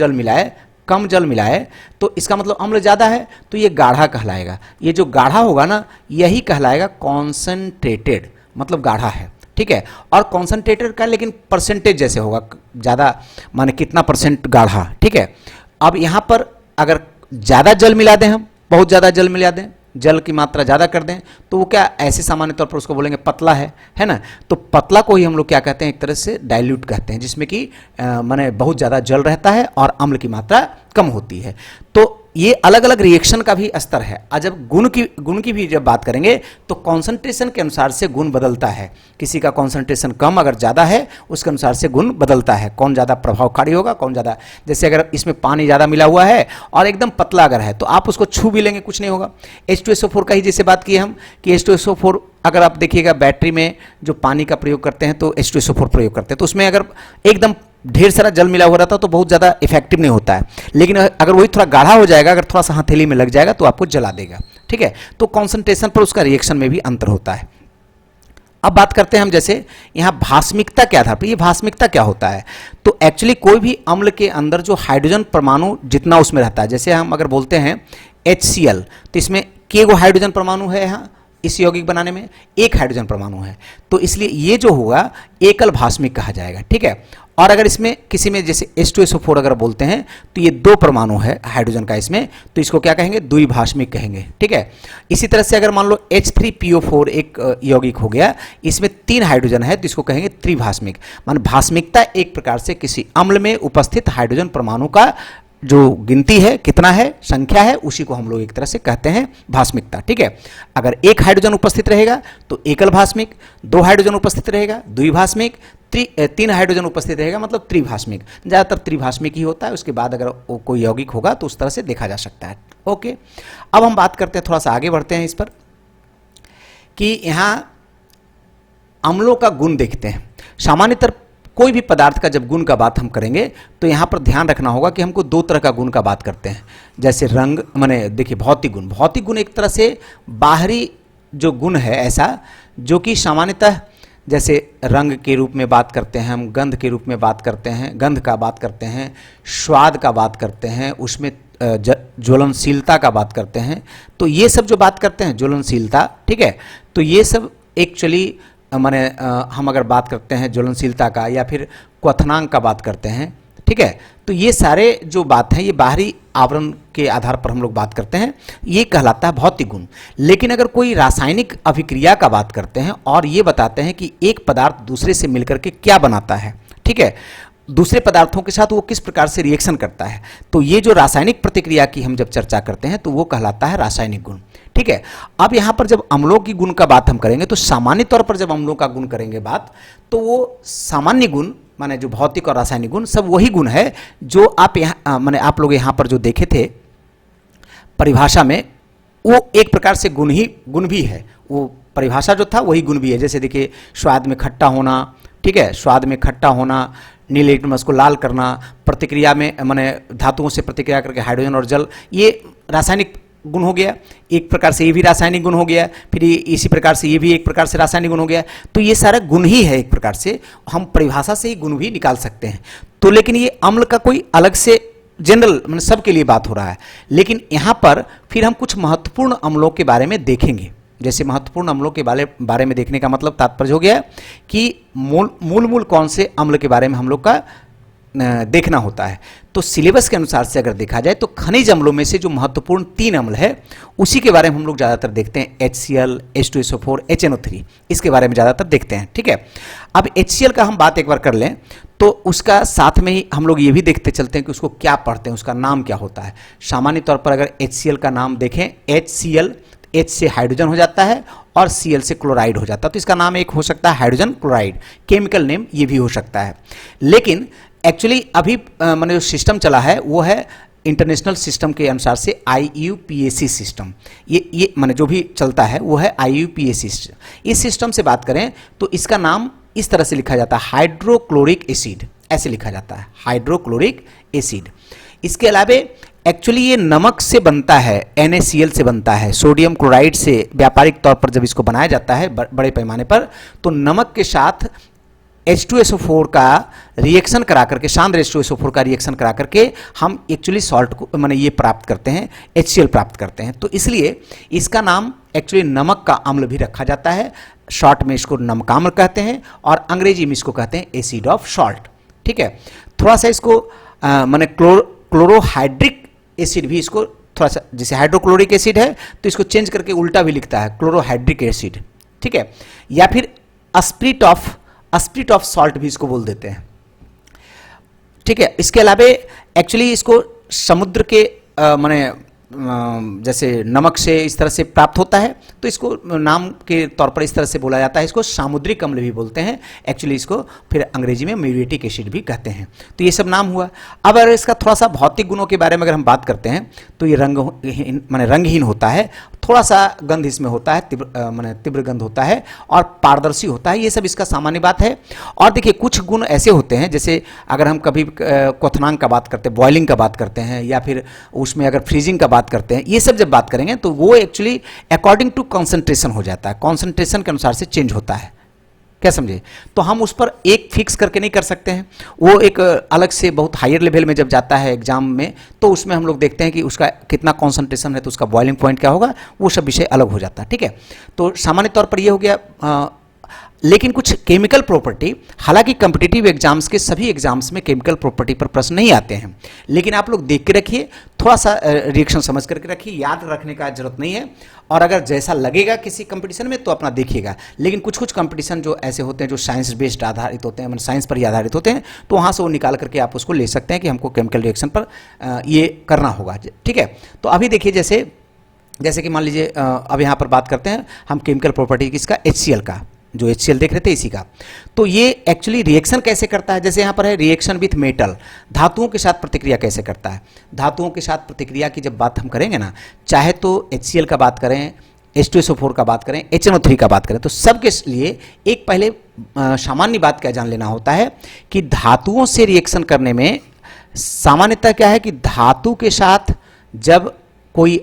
जल मिलाए तो इसका मतलब अम्ल ज़्यादा है, तो ये गाढ़ा कहलाएगा। ये जो गाढ़ा होगा ना, यही कहलाएगा कॉन्सेंट्रेटेड, मतलब गाढ़ा है, ठीक है। और कॉन्सेंट्रेटेड का लेकिन परसेंटेज जैसे होगा, ज़्यादा माने कितना परसेंट गाढ़ा, ठीक है। अब यहाँ पर अगर ज़्यादा जल मिला दें, हम बहुत ज़्यादा जल मिला दें, जल की मात्रा ज़्यादा कर दें, तो वो क्या ऐसे सामान्य तौर पर उसको बोलेंगे पतला है ना। तो पतला को ही हम लोग क्या कहते हैं, एक तरह से डाइल्यूट कहते हैं, जिसमें कि माने बहुत ज़्यादा जल रहता है और अम्ल की मात्रा कम होती है। तो ये अलग अलग रिएक्शन का भी स्तर है। और जब गुण की भी जब बात करेंगे तो कॉन्सेंट्रेशन के अनुसार से गुण बदलता है। किसी का कॉन्सेंट्रेशन कम अगर ज़्यादा है उसके अनुसार से गुण बदलता है। कौन ज़्यादा प्रभावकारी होगा, कौन ज़्यादा, जैसे अगर इसमें पानी ज़्यादा मिला हुआ है और एकदम पतला अगर है तो आप उसको छू भी लेंगे, कुछ नहीं होगा। H2SO4 का ही जैसे बात की हम कि H2SO4 अगर आप देखिएगा बैटरी में जो पानी का प्रयोग करते हैं तो H2SO4 प्रयोग करते हैं, तो उसमें अगर एकदम ढेर सारा जल मिला हुआ रहता तो बहुत ज़्यादा इफेक्टिव नहीं होता है। लेकिन अगर वही थोड़ा गाढ़ा हो जाएगा, अगर थोड़ा सा हथेली में लग जाएगा तो आपको जला देगा, ठीक है। तो कॉन्सेंट्रेशन पर उसका रिएक्शन में भी अंतर होता है। अब बात करते हैं हम जैसे यहाँ भास्मिकता के आधार पर। ये भास्मिकता क्या होता है, तो एक्चुअली कोई भी अम्ल के अंदर जो हाइड्रोजन परमाणु जितना उसमें रहता है, जैसे हम अगर बोलते हैं HCl तो इसमें के गो हाइड्रोजन परमाणु है, यहाँ इस यौगिक बनाने में एक हाइड्रोजन परमाणु है, तो इसलिए ये जो होगा एकल भास्मिक कहा जाएगा, ठीक है। और अगर इसमें किसी में जैसे H2SO4 अगर बोलते हैं तो ये दो परमाणु है हाइड्रोजन का इसमें, तो इसको क्या कहेंगे, द्विभास्मिक कहेंगे, ठीक है। इसी तरह से अगर मान लो H3PO4 एक यौगिक हो गया, इसमें 3 हाइड्रोजन है तो इसको कहेंगे त्रिभास्मिक। मान भास्मिकता एक प्रकार से किसी अम्ल में उपस्थित हाइड्रोजन परमाणु का जो गिनती है, कितना है, संख्या है, उसी को हम लोग एक तरह से कहते हैं भास्मिकता, ठीक है। अगर एक हाइड्रोजन उपस्थित रहेगा तो एकल भास्मिक, 2 हाइड्रोजन उपस्थित रहेगा द्विभास्मिक, 3 हाइड्रोजन उपस्थित रहेगा मतलब त्रिभास्मिक। ज़्यादातर त्रिभास्मिक ही होता है, उसके बाद अगर कोई यौगिक होगा तो उस तरह से देखा जा सकता है, ओके। अब हम बात करते हैं, थोड़ा सा आगे बढ़ते हैं इस पर कि यहाँ अम्लों का गुण देखते हैं। सामान्यतः कोई भी पदार्थ का जब गुण का बात हम करेंगे तो यहाँ पर ध्यान रखना होगा कि हमको 2 तरह का गुण का बात करते हैं। जैसे रंग, माने देखिए भौतिक गुण। भौतिक गुण एक तरह से बाहरी जो गुण है ऐसा जो कि सामान्यतः जैसे रंग के रूप में बात करते हैं हम, गंध के रूप में बात करते हैं, गंध का बात करते हैं, स्वाद का बात करते हैं, उसमें ज्वलनशीलता का बात करते हैं। तो ये सब जो बात करते हैं ज्वलनशीलता, ठीक है, तो ये सब एक्चुअली माने हम अगर बात करते हैं ज्वलनशीलता का या फिर क्वथनांक का बात करते हैं, ठीक है, तो ये सारे जो बात है ये बाहरी आवरण के आधार पर हम लोग बात करते हैं, ये कहलाता है भौतिक गुण। लेकिन अगर कोई रासायनिक अभिक्रिया का बात करते हैं और ये बताते हैं कि एक पदार्थ दूसरे से मिलकर के क्या बनाता है, ठीक है, दूसरे पदार्थों के साथ वो किस प्रकार से रिएक्शन करता है, तो ये जो रासायनिक प्रतिक्रिया की हम जब चर्चा करते हैं तो वो कहलाता है रासायनिक गुण, ठीक है। अब यहाँ पर जब अम्लों की गुण का बात हम करेंगे तो सामान्य तौर पर जब अम्लों का गुण करेंगे बात, तो वो सामान्य गुण माने जो भौतिक और रासायनिक गुण सब वही गुण है जो आप यहाँ माने आप लोग यहाँ पर जो देखे थे परिभाषा में, वो एक प्रकार से गुण भी है। वो परिभाषा जो था वही गुण भी है। जैसे देखिए स्वाद में खट्टा होना, ठीक है, स्वाद में खट्टा होना, नीले इलेक्ट्रॉन में उसको लाल करना, प्रतिक्रिया में माने धातुओं से प्रतिक्रिया करके हाइड्रोजन और जल, ये रासायनिक गुण हो गया। एक प्रकार से ये भी रासायनिक गुण हो गया, फिर इसी प्रकार से ये भी एक प्रकार से रासायनिक गुण हो गया। तो ये सारा गुण ही है, एक प्रकार से हम परिभाषा से ही गुण भी निकाल सकते हैं। तो लेकिन ये अम्ल का कोई अलग से जनरल मतलब सबके लिए बात हो रहा है, लेकिन यहाँ पर फिर हम कुछ महत्वपूर्ण अम्लों के बारे में देखेंगे। जैसे महत्वपूर्ण अम्लों के बारे में देखने का मतलब तात्पर्य हो गया कि मूल कौन से अम्ल के बारे में हम लोग का देखना होता है। तो सिलेबस के अनुसार से अगर देखा जाए तो खनिज अम्लों में से जो महत्वपूर्ण 3 अम्ल है उसी के बारे में हम लोग ज़्यादातर देखते हैं। HCl, H2SO4, HNO3, इसके बारे में ज़्यादातर देखते हैं। ठीक है, अब HCl का हम बात एक बार कर लें तो उसका साथ में ही हम लोग ये भी देखते चलते हैं कि उसको क्या पढ़ते हैं, उसका नाम क्या होता है। सामान्य तौर पर अगर HCl का नाम देखें, HCl, H से हाइड्रोजन हो जाता है और Cl से क्लोराइड हो जाता है, तो इसका नाम एक हो सकता है हाइड्रोजन क्लोराइड, केमिकल नेम ये भी हो सकता है। लेकिन एक्चुअली अभी मैंने जो सिस्टम चला है वो है इंटरनेशनल सिस्टम के अनुसार से IUPAC सिस्टम। ये मैंने जो भी चलता है वो है IUPAC सिस्टम। इस सिस्टम से बात करें तो इसका नाम इस तरह से लिखा जाता है, हाइड्रोक्लोरिक एसिड, ऐसे लिखा जाता है, हाइड्रोक्लोरिक एसिड। इसके अलावा एक्चुअली ये नमक से बनता है, NaCl से बनता है, सोडियम क्लोराइड से व्यापारिक तौर पर जब इसको बनाया जाता है बड़े पैमाने पर, तो नमक के साथ H2SO4 का रिएक्शन करा करके, सांद्र H2SO4 का रिएक्शन करा करके हम एक्चुअली सॉल्ट को माने ये प्राप्त करते हैं, HCl प्राप्त करते हैं। तो इसलिए इसका नाम एक्चुअली नमक का अम्ल भी रखा जाता है। शॉर्ट में इसको नमकाम्ल कहते हैं और अंग्रेजी में इसको कहते हैं एसिड ऑफ सॉल्ट। ठीक है, थोड़ा सा इसको माने क्लोरोहाइड्रिक एसिड भी इसको थोड़ा सा, जैसे हाइड्रोक्लोरिक एसिड है तो इसको चेंज करके उल्टा भी लिखता है, क्लोरोहाइड्रिक एसिड। ठीक है, या फिर स्पिरिट ऑफ सॉल्ट भी इसको बोल देते हैं। ठीक है, इसके अलावा एक्चुअली इसको समुद्र के माने जैसे नमक से इस तरह से प्राप्त होता है, तो इसको नाम के तौर पर इस तरह से बोला जाता है। इसको सामुद्रिक अम्ल भी बोलते हैं, एक्चुअली इसको फिर अंग्रेजी में म्यूरेटिक एसिड भी कहते हैं। तो ये सब नाम हुआ। अब अगर इसका थोड़ा सा भौतिक गुणों के बारे में अगर हम बात करते हैं तो ये रंगहीन होता है, थोड़ा सा गंध इसमें होता है, तीव्र गंध होता है और पारदर्शी होता है। ये सब इसका सामान्य बात है। और देखिए कुछ गुण ऐसे होते हैं, जैसे अगर हम कभी क्वथनांक का बात करते हैं, बॉइलिंग का बात करते हैं, या फिर उसमें अगर फ्रीजिंग का बात करते हैं, ये सब जब बात करेंगे तो वो एक्चुअली अकॉर्डिंग टू कॉन्सेंट्रेशन हो जाता है, कॉन्सेंट्रेशन के अनुसार से चेंज होता है। क्या समझे? तो हम उस पर एक फिक्स करके नहीं कर सकते हैं, वो एक अलग से बहुत हायर लेवल में जब जाता है एग्जाम में तो उसमें हम लोग देखते हैं कि उसका कितना कॉन्सेंट्रेशन है, तो उसका बॉइलिंग पॉइंट क्या होगा, वो सब विषय अलग हो जाता है। ठीक है, तो सामान्य तौर पर ये हो गया। लेकिन कुछ केमिकल प्रॉपर्टी, हालांकि कॉम्पिटिटिव एग्जाम्स के सभी एग्जाम्स में केमिकल प्रॉपर्टी पर प्रश्न नहीं आते हैं, लेकिन आप लोग देख के रखिए, थोड़ा सा रिएक्शन समझ करके रखिए, याद रखने का जरूरत नहीं है। और अगर जैसा लगेगा किसी कंपटीशन में तो अपना देखिएगा। लेकिन कुछ कुछ कंपटीशन जो ऐसे होते हैं जो साइंस बेस्ड आधारित होते हैं, मतलब साइंस पर ही आधारित होते हैं, तो वहाँ से वो निकाल करके आप उसको ले सकते हैं कि हमको केमिकल रिएक्शन पर ये करना होगा। ठीक है, तो अभी देखिए जैसे कि मान लीजिए अब यहाँ पर बात करते हैं हम केमिकल प्रॉपर्टी किसका, HCl का, जो HCl देख रहे थे इसी का। तो ये एक्चुअली रिएक्शन कैसे करता है, जैसे यहाँ पर है रिएक्शन विथ मेटल, धातुओं के साथ प्रतिक्रिया कैसे करता है। धातुओं के साथ प्रतिक्रिया की जब बात हम करेंगे ना, चाहे तो HCl का बात करें, H2SO4 का बात करें, HNO3 का बात करें, तो सबके लिए एक पहले सामान्य बात क्या जान लेना होता है कि धातुओं से रिएक्शन करने में सामान्यतः क्या है कि धातु के साथ जब कोई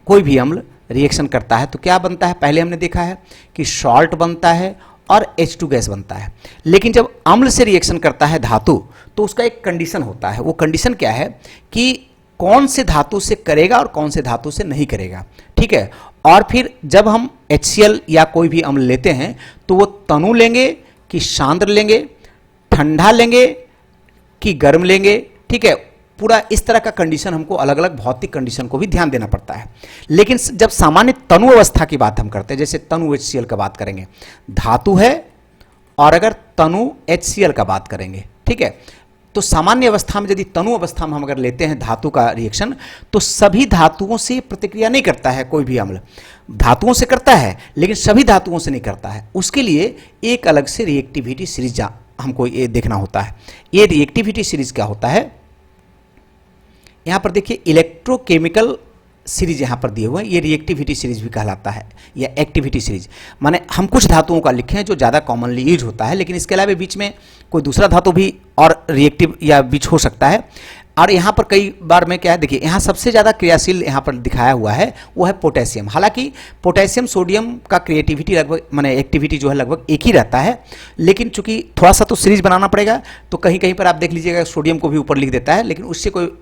भी अम्ल रिएक्शन करता है तो क्या बनता है, पहले हमने देखा है कि सॉल्ट बनता है और H2 गैस बनता है। लेकिन जब अम्ल से रिएक्शन करता है धातु तो उसका एक कंडीशन होता है। वो कंडीशन क्या है कि कौन से धातु से करेगा और कौन से धातु से नहीं करेगा। ठीक है, और फिर जब हम HCl या कोई भी अम्ल लेते हैं तो वो तनु लेंगे कि सांद्र लेंगे, ठंडा लेंगे कि गर्म लेंगे। ठीक है, पूरा इस तरह का कंडीशन हमको अलग अलग भौतिक कंडीशन को भी ध्यान देना पड़ता है। लेकिन जब सामान्य तनु अवस्था की बात हम करते हैं, जैसे तनु HCl का बात करेंगे, धातु है और अगर तनु HCl का बात करेंगे, ठीक है, तो सामान्य अवस्था में यदि तनु अवस्था में हम अगर लेते हैं धातु का रिएक्शन तो सभी धातुओं से प्रतिक्रिया नहीं करता है। कोई भी अम्ल धातुओं से करता है लेकिन सभी धातुओं से नहीं करता है। उसके लिए एक अलग से रिएक्टिविटी सीरीज हमको ये देखना होता है। ये रिएक्टिविटी सीरीज क्या होता है, यहाँ पर देखिए इलेक्ट्रोकेमिकल सीरीज यहाँ पर दिए हुए हैं, ये रिएक्टिविटी सीरीज भी कहलाता है या एक्टिविटी सीरीज। माने हम कुछ धातुओं का लिखे हैं जो ज़्यादा कॉमनली यूज होता है, लेकिन इसके अलावा बीच में कोई दूसरा धातु भी और रिएक्टिव या बीच हो सकता है। और यहाँ पर कई बार में क्या है, देखिए यहाँ सबसे ज़्यादा क्रियाशील यहाँ पर दिखाया हुआ है वो है पोटेशियम। हालांकि पोटेशियम सोडियम का क्रिएटिविटी लगभग माने एक्टिविटी जो है लगभग एक ही रहता है, लेकिन चूंकि थोड़ा सा तो सीरीज बनाना पड़ेगा, तो कहीं कहीं पर आप देख लीजिएगा सोडियम को भी ऊपर लिख देता है, लेकिन उससे कोई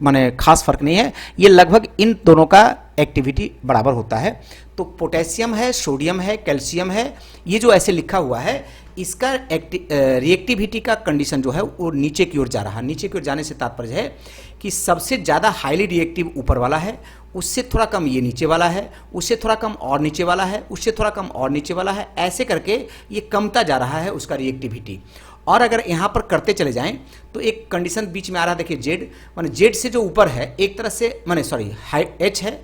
माने खास फर्क नहीं है, ये लगभग इन दोनों का एक्टिविटी बराबर होता है। तो पोटेशियम है, सोडियम है, कैल्शियम है, ये जो ऐसे लिखा हुआ है, इसका रिएक्टिविटी का कंडीशन जो है वो नीचे की ओर जा रहा है। नीचे की ओर जाने से तात्पर्य है कि सबसे ज़्यादा हाईली रिएक्टिव ऊपर वाला है, उससे थोड़ा कम ये नीचे वाला है, उससे थोड़ा कम और नीचे वाला है, उससे थोड़ा कम और नीचे वाला है, ऐसे करके ये कमता जा रहा है उसका रिएक्टिविटी। और अगर यहाँ पर करते चले जाएं तो एक कंडीशन बीच में आ रहा है, देखिए जेड, माने जेड से जो ऊपर है एक तरह से माने सॉरी एच है,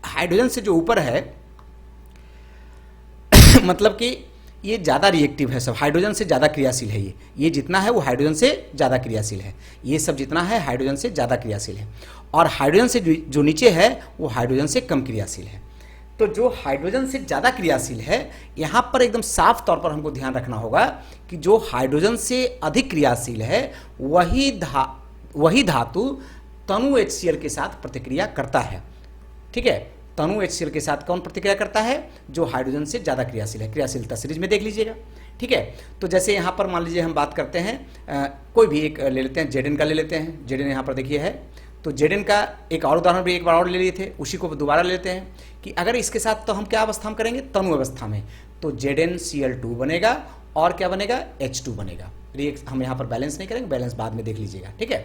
हाइड्रोजन से जो ऊपर है मतलब कि ये ज़्यादा रिएक्टिव है, सब हाइड्रोजन से ज़्यादा क्रियाशील है। ये जितना है वो हाइड्रोजन से ज़्यादा क्रियाशील है, ये सब जितना है हाइड्रोजन से ज़्यादा क्रियाशील है। और हाइड्रोजन से जो नीचे है वो हाइड्रोजन से कम क्रियाशील है। तो जो हाइड्रोजन से ज़्यादा क्रियाशील है, यहाँ पर एकदम साफ तौर पर हमको ध्यान रखना होगा कि जो हाइड्रोजन से अधिक क्रियाशील है वही धातु तनु HCl के साथ प्रतिक्रिया करता है। ठीक है, तनु HCl के साथ कौन प्रतिक्रिया करता है? जो हाइड्रोजन से ज़्यादा क्रियाशील है। क्रियाशीलता सीरीज में देख लीजिएगा। ठीक है, तो जैसे यहाँ पर मान लीजिए हम बात करते हैं कोई भी एक ले लेते हैं, जेडेन का ले लेते हैं। जेडेन यहाँ पर देखिए है, तो जेडेन का एक और उदाहरण भी एक बार और ले लिए थे, उसी को दोबारा ले लेते हैं कि अगर इसके साथ तो हम क्या अवस्था में करेंगे? तनु अवस्था में। तो ZnCl2 बनेगा और क्या बनेगा? H2 बनेगा। हम यहाँ पर बैलेंस नहीं करेंगे, बैलेंस बाद में देख लीजिएगा। ठीक है,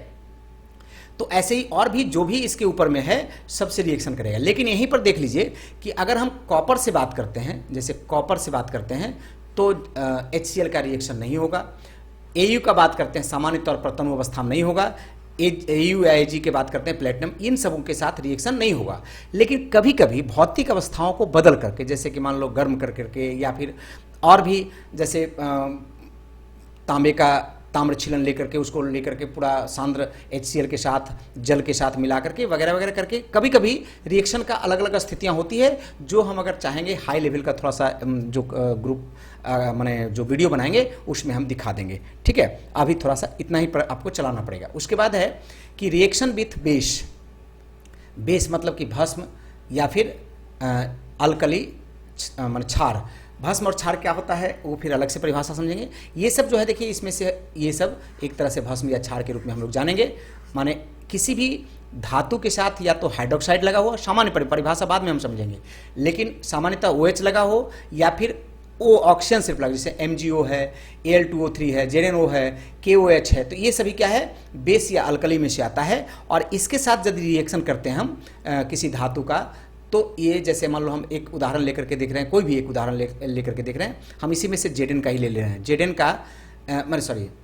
तो ऐसे ही और भी जो भी इसके ऊपर में है सबसे रिएक्शन करेगा। लेकिन यहीं पर देख लीजिए कि अगर हम कॉपर से बात करते हैं, जैसे कॉपर से बात करते हैं तो HCl का रिएक्शन नहीं होगा। Au का बात करते हैं सामान्य तौर पर तनु अवस्था में नहीं होगा। Au या Ag की बात करते हैं प्लेटिनम, इन सबों के साथ रिएक्शन नहीं होगा। लेकिन कभी कभी भौतिक अवस्थाओं को बदल करके, जैसे कि मान लो गर्म कर करके, या फिर और भी जैसे तांबे का ताम्र छिलन लेकर के उसको लेकर के पूरा सांद्र HCl के साथ जल के साथ मिला करके वगैरह वगैरह करके कभी कभी रिएक्शन का अलग अलग स्थितियां होती है, जो हम अगर चाहेंगे हाई लेवल का थोड़ा सा जो ग्रुप माने जो वीडियो बनाएंगे उसमें हम दिखा देंगे। ठीक है, अभी थोड़ा सा इतना ही आपको चलाना पड़ेगा। उसके बाद है कि रिएक्शन विथ बेस। बेस मतलब कि भस्म या फिर अल्कली मान क्षार। भस्म और क्षार क्या होता है वो फिर अलग से परिभाषा समझेंगे। ये सब जो है देखिए इसमें से ये सब एक तरह से भस्म या क्षार के रूप में हम लोग जानेंगे। माने किसी भी धातु के साथ या तो हाइड्रोक्साइड लगा हो, सामान्य परिभाषा बाद में हम समझेंगे, लेकिन सामान्यतः OH लगा हो या फिर O ऑक्सीजन सिर्फ लगा, जैसे MgO है, Al2O3 है, ZnO है, KOH है, तो ये सभी क्या है? बेस या अल्कली में से आता है। और इसके साथ यदि रिएक्शन करते हैं हम किसी धातु का, तो ये जैसे मान लो हम एक उदाहरण लेकर के देख रहे हैं, कोई भी एक उदाहरण लेकर के देख रहे हैं, हम इसी में से Zn का ही ले रहे हैं। Zn का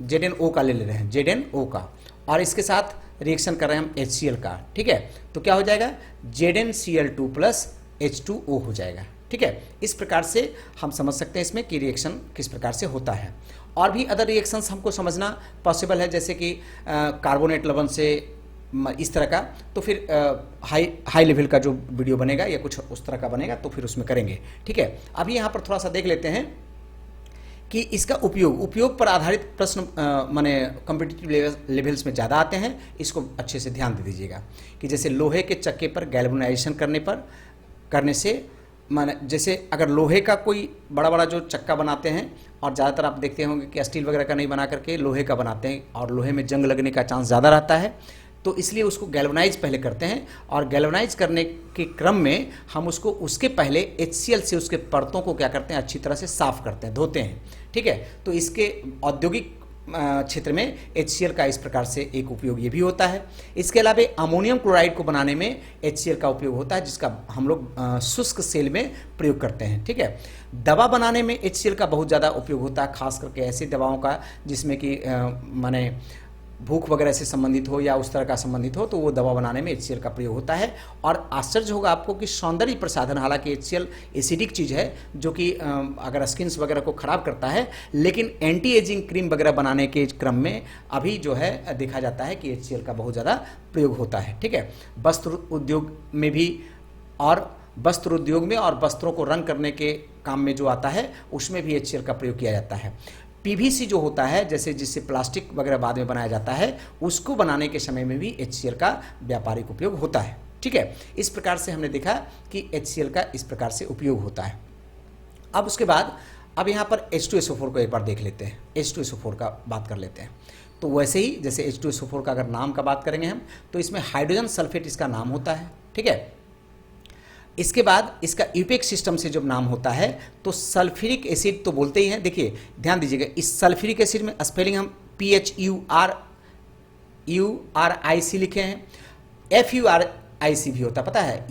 ZnO का ले रहे हैं, ZnO का, और इसके साथ रिएक्शन कर रहे हैं हम HCl का। ठीक है, तो क्या हो जाएगा? ZnCl2 प्लस H2O हो जाएगा। ठीक है, इस प्रकार से हम समझ सकते हैं इसमें कि रिएक्शन किस प्रकार से होता है। और भी अदर रिएक्शंस हमको समझना पॉसिबल है, जैसे कि कार्बोनेट लवण से इस तरह का, तो फिर हाई लेवल का जो वीडियो बनेगा या कुछ उस तरह का बनेगा तो फिर उसमें करेंगे। ठीक है, अभी यहाँ पर थोड़ा सा देख लेते हैं कि इसका उपयोग पर आधारित प्रश्न माने कॉम्पिटिटिव लेवल्स में ज़्यादा आते हैं। इसको अच्छे से ध्यान दे दीजिएगा कि जैसे लोहे के चक्के पर गैल्वेनाइजेशन करने से माने जैसे अगर लोहे का कोई बड़ा बड़ा जो चक्का बनाते हैं, और ज़्यादातर आप देखते होंगे कि स्टील वगैरह का नहीं बना करके लोहे का बनाते हैं, और लोहे में जंग लगने का चांस ज़्यादा रहता है, तो इसलिए उसको गैल्वेनाइज पहले करते हैं। और गैल्वेनाइज करने के क्रम में हम उसको उसके पहले HCl से उसके परतों को क्या करते हैं? अच्छी तरह से साफ करते हैं, धोते हैं। ठीक है, तो इसके औद्योगिक क्षेत्र में HCl का इस प्रकार से एक उपयोग ये भी होता है। इसके अलावा अमोनियम क्लोराइड को बनाने में HCl का उपयोग होता है, जिसका हम लोग शुष्क सेल में प्रयोग करते हैं। ठीक है, दवा बनाने में HCl का बहुत ज़्यादा उपयोग होता है, खास करके ऐसी दवाओं का जिसमें कि माने भूख वगैरह से संबंधित हो या उस तरह का संबंधित हो तो वो दवा बनाने में HCl का प्रयोग होता है। और आश्चर्य होगा आपको कि सौंदर्य प्रसाधन, हालांकि HCl एसिडिक चीज़ है जो कि अगर स्किन्स वगैरह को खराब करता है, लेकिन एंटी एजिंग क्रीम वगैरह बनाने के क्रम में अभी जो है देखा जाता है कि HCl का बहुत ज़्यादा प्रयोग होता है। ठीक है, वस्त्र उद्योग में भी, और वस्त्र उद्योग में और वस्त्रों को रंग करने के काम में जो आता है उसमें भी HCl का प्रयोग किया जाता है। PVC जो होता है, जैसे जिससे प्लास्टिक वगैरह बाद में बनाया जाता है, उसको बनाने के समय में भी HCl का व्यापारिक उपयोग होता है। ठीक है, इस प्रकार से हमने देखा कि HCl का इस प्रकार से उपयोग होता है। अब उसके बाद अब यहाँ पर H2SO4 को एक बार देख लेते हैं, H2SO4 का बात कर लेते हैं। तो वैसे ही जैसे H2SO4 का अगर नाम का बात करेंगे हम, तो इसमें हाइड्रोजन सल्फेट इसका नाम होता है। ठीक है, इसके बाद इसका यूपेक सिस्टम से जब नाम होता है तो सल्फ्यूरिक एसिड तो बोलते ही हैं। देखिए ध्यान दीजिएगा, इस सल्फ्यूरिक एसिड में स्पेलिंग हम PHURIC लिखे हैं, FURIC भी होता है, पता है।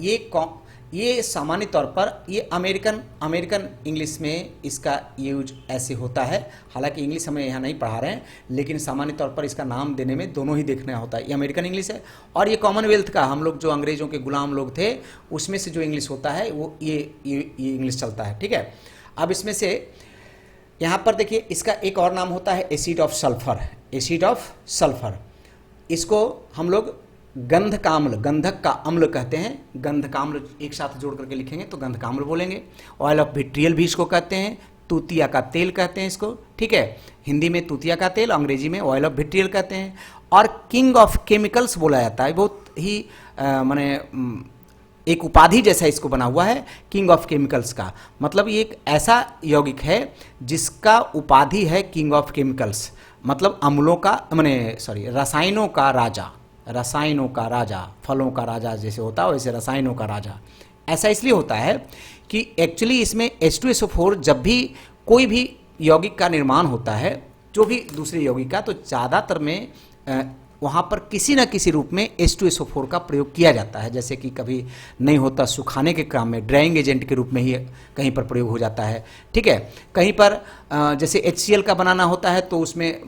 ये सामान्य तौर पर ये अमेरिकन इंग्लिश में इसका यूज ऐसे होता है। हालांकि इंग्लिश हमें यहाँ नहीं पढ़ा रहे हैं, लेकिन सामान्य तौर पर इसका नाम देने में दोनों ही देखना होता है। ये अमेरिकन इंग्लिश है और ये कॉमनवेल्थ का, हम लोग जो अंग्रेजों के गुलाम लोग थे उसमें से जो इंग्लिश होता है वो ये इंग्लिश चलता है। ठीक है, अब इसमें से यहाँ पर देखिए इसका एक और नाम होता है acid of sulphur, acid of sulphur. इसको हम लोग गंधकाम्ल, गंधक का अम्ल कहते हैं, गंधकाम्ल एक साथ जोड़ करके लिखेंगे तो गंधकाम्ल बोलेंगे। ऑयल ऑफ विट्रियल भी इसको कहते हैं, तूतिया का तेल कहते हैं इसको। ठीक है, हिंदी में तूतिया का तेल, अंग्रेजी में ऑयल ऑफ विट्रियल कहते हैं। और किंग ऑफ केमिकल्स बोला जाता है, बहुत ही माने एक उपाधि जैसा इसको बना हुआ है किंग ऑफ केमिकल्स का। मतलब ये एक ऐसा यौगिक है जिसका उपाधि है किंग ऑफ केमिकल्स, मतलब अम्लों का रसायनों का राजा, रसायनों का राजा, फलों का राजा जैसे होता है वैसे रसायनों का राजा। ऐसा इसलिए होता है कि एक्चुअली इसमें H2SO4 जब भी कोई भी यौगिक का निर्माण होता है, जो भी दूसरे यौगिक का, तो ज़्यादातर में वहाँ पर किसी न किसी रूप में H2SO4 का प्रयोग किया जाता है। जैसे कि कभी नहीं होता सुखाने के काम में ड्राइंग एजेंट के रूप में ही कहीं पर प्रयोग हो जाता है। ठीक है, कहीं पर जैसे HCl का बनाना होता है तो उसमें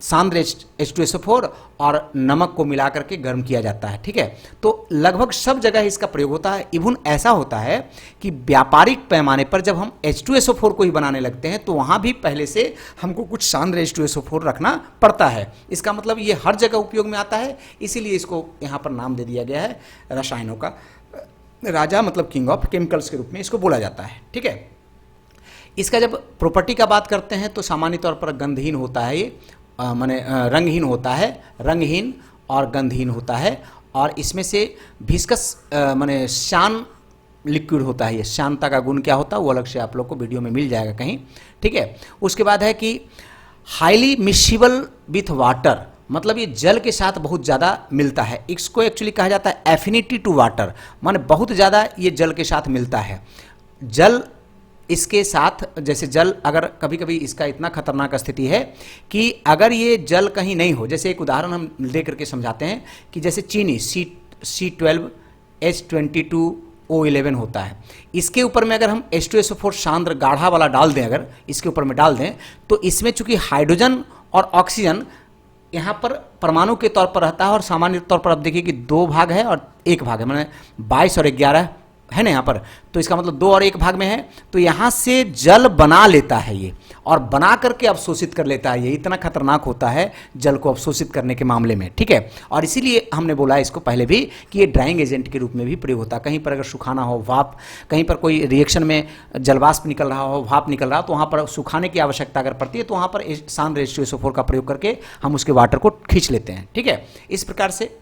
सांद्र H2SO4 और नमक को मिला करके गर्म किया जाता है। ठीक है, तो लगभग सब जगह इसका प्रयोग होता है। इवन ऐसा होता है कि व्यापारिक पैमाने पर जब हम H2SO4 को ही बनाने लगते हैं तो वहाँ भी पहले से हमको कुछ सांद्र H2SO4 रखना पड़ता है। इसका मतलब ये हर जगह उपयोग में आता है, इसीलिए इसको यहाँ पर नाम दे दिया गया है रसायनों का राजा, मतलब किंग ऑफ केमिकल्स के रूप में इसको बोला जाता है। ठीक है, इसका जब प्रॉपर्टी का बात करते हैं तो सामान्य तौर पर गंधहीन होता है, ये रंगहीन होता है, रंगहीन और गंधहीन होता है। और इसमें से विस्कस श्यान लिक्विड होता है। ये श्यानता का गुण क्या होता है वो अलग से आप लोग को वीडियो में मिल जाएगा कहीं। ठीक है, उसके बाद है कि हाईली मिक्सिबल विथ वाटर, मतलब ये जल के साथ बहुत ज़्यादा मिलता है। इसको एक्चुअली कहा जाता है एफिनिटी टू वाटर, माने बहुत ज़्यादा ये जल के साथ मिलता है। जल इसके साथ, जैसे जल अगर कभी कभी इसका इतना खतरनाक स्थिति है कि अगर ये जल कहीं नहीं हो, जैसे एक उदाहरण हम ले करके समझाते हैं कि जैसे चीनी C12H22O11 होता है, इसके ऊपर में अगर हम H2SO4 सांद्र गाढ़ा वाला डाल दें, अगर इसके ऊपर में डाल दें तो इसमें चूंकि हाइड्रोजन और ऑक्सीजन यहाँ पर परमाणु के तौर पर रहता है, और सामान्य तौर पर आप देखिए कि 2 भाग है और 1 भाग है, माने 22 और 11 है ना यहाँ पर, तो इसका मतलब 2 और 1 भाग में है। तो यहाँ से जल बना लेता है ये, और बना करके अवशोषित कर लेता है। ये इतना खतरनाक होता है जल को अवशोषित करने के मामले में। ठीक है, और इसीलिए हमने बोला इसको पहले भी कि ये ड्राइंग एजेंट के रूप में भी प्रयोग होता है। कहीं पर अगर सुखाना हो, भाप, कहीं पर कोई रिएक्शन में जलवाष्प निकल रहा हो, भाप निकल रहा हो, तो वहाँ पर सुखाने की आवश्यकता अगर पड़ती है तो वहाँ पर सांद्र H2SO4 का प्रयोग करके हम उसके वाटर को खींच लेते हैं। ठीक है, इस प्रकार से।